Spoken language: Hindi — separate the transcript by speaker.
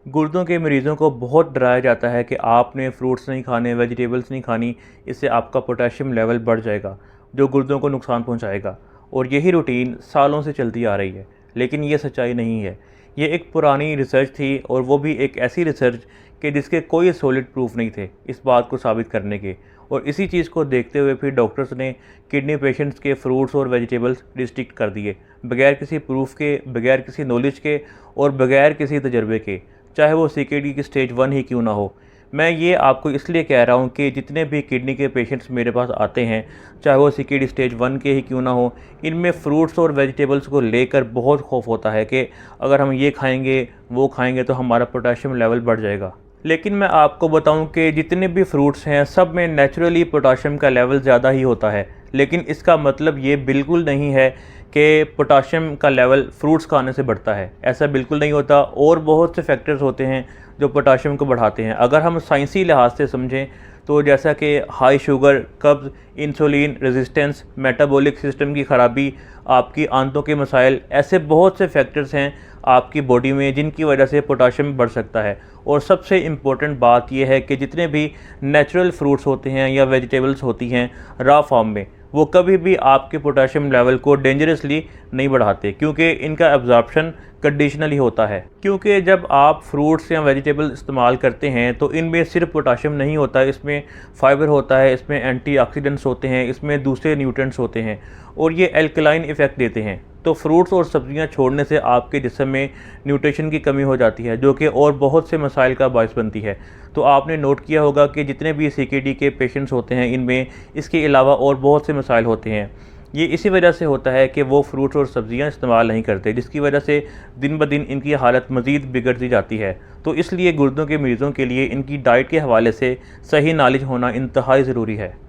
Speaker 1: गुर्दों के मरीज़ों को बहुत डराया जाता है कि आपने फ्रूट्स नहीं खाने, वेजिटेबल्स नहीं खानी, इससे आपका पोटेशियम लेवल बढ़ जाएगा, जो गुर्दों को नुकसान पहुंचाएगा। और यही रूटीन सालों से चलती आ रही है, लेकिन ये सच्चाई नहीं है। ये एक पुरानी रिसर्च थी, और वो भी एक ऐसी रिसर्च कि जिसके कोई सॉलिड प्रूफ नहीं थे इस बात को साबित करने के। और इसी चीज़ को देखते हुए फिर डॉक्टर्स ने किडनी पेशेंट्स के फ्रूट्स और वेजिटेबल्स रिस्ट्रिक्ट कर दिए, बगैर किसी प्रूफ के, बगैर किसी नॉलेज के और बगैर किसी तजर्बे के, चाहे वो सीकेडी की स्टेज 1 ही क्यों ना हो। मैं ये आपको इसलिए कह रहा हूँ कि जितने भी किडनी के पेशेंट्स मेरे पास आते हैं, चाहे वो सीकेडी स्टेज 1 के ही क्यों ना हो, इनमें फ्रूट्स और वेजिटेबल्स को लेकर बहुत खौफ होता है कि अगर हम ये खाएंगे, वो खाएंगे तो हमारा पोटेशियम लेवल बढ़ जाएगा। लेकिन मैं आपको बताऊं कि जितने भी फ्रूट्स हैं सब में नेचुरली पोटाशियम का लेवल ज़्यादा ही होता है। लेकिन इसका मतलब ये बिल्कुल नहीं है कि पोटाशियम का लेवल फ्रूट्स खाने से बढ़ता है, ऐसा बिल्कुल नहीं होता। और बहुत से फैक्टर्स होते हैं जो पोटाशियम को बढ़ाते हैं। अगर हम साइंसी लिहाज से समझें तो जैसा कि हाई शुगर, कब्ज़, इंसुलिन रेजिस्टेंस, मेटाबॉलिक सिस्टम की ख़राबी, आपकी आंतों के मसाइल, ऐसे बहुत से फैक्टर्स हैं आपकी बॉडी में जिनकी वजह से पोटाशियम बढ़ सकता है। और सबसे इम्पोर्टेंट बात यह है कि जितने भी नेचुरल फ्रूट्स होते हैं या वेजिटेबल्स होती हैं रॉ फॉर्म में, वो कभी भी आपके पोटेशियम लेवल को डेंजरसली नहीं बढ़ाते, क्योंकि इनका एब्जॉर्प्शन कंडीशनली होता है। क्योंकि जब आप फ्रूट्स या वेजिटेबल इस्तेमाल करते हैं तो इनमें सिर्फ पोटेशियम नहीं होता, इसमें फाइबर होता है, इसमें एंटीऑक्सीडेंट्स होते हैं, इसमें दूसरे न्यूट्रिएंट्स होते हैं, और ये एल्कलाइन इफ़ेक्ट देते हैं। तो फ्रूट्स और सब्जियां छोड़ने से आपके जिस्म में न्यूट्रिशन की कमी हो जाती है, जो कि और बहुत से मसाइल का बायस बनती है। तो आपने नोट किया होगा कि जितने भी सीकेडी के पेशेंट्स होते हैं इनमें इसके अलावा और बहुत से मसाइल होते हैं। ये इसी वजह से होता है कि वो फ्रूट्स और सब्जियां इस्तेमाल नहीं करते, जिसकी वजह से दिन ब दिन इनकी हालत मज़ीद बिगड़ती जाती है। तो इसलिए गुर्दों के मरीज़ों के लिए इनकी डाइट के हवाले से सही नॉलेज होना इंतहाई ज़रूरी है।